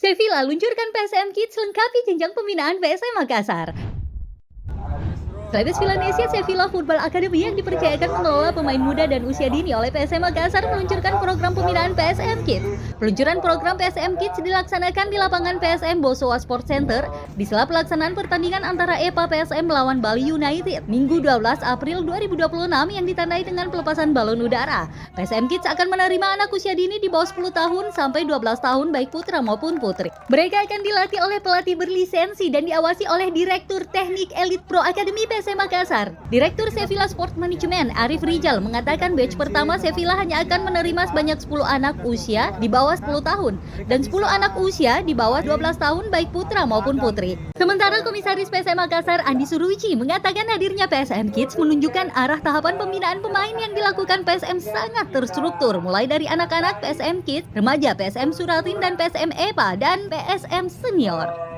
Sevilla luncurkan PSM Kids lengkapi jenjang pembinaan PSM Makassar. Klubis Villanesia Sevilla Football Academy yang dipercayakan mengelola pemain muda dan usia dini oleh PSM Makassar meluncurkan program pembinaan PSM Kids. Peluncuran program PSM Kids dilaksanakan di lapangan PSM Bosowa Sport Center di sela pelaksanaan pertandingan antara EPA PSM melawan Bali United Minggu 12 April 2026 yang ditandai dengan pelepasan balon udara. PSM Kids akan menerima anak usia dini di bawah 10 tahun sampai 12 tahun baik putra maupun putri. Mereka akan dilatih oleh pelatih berlisensi dan diawasi oleh Direktur Teknik Elite Pro Academy PSM Makassar. Direktur Sevilla Sport Management Arif Rijal mengatakan batch pertama Sevilla hanya akan menerima sebanyak 10 anak usia di bawah 10 tahun dan 10 anak usia di bawah 12 tahun baik putra maupun putri. Sementara Komisaris PSM Makassar Andi Suruici mengatakan hadirnya PSM Kids menunjukkan arah tahapan pembinaan pemain yang dilakukan PSM sangat terstruktur mulai dari anak-anak PSM Kids, remaja PSM Suratin dan PSM EPA dan PSM Senior.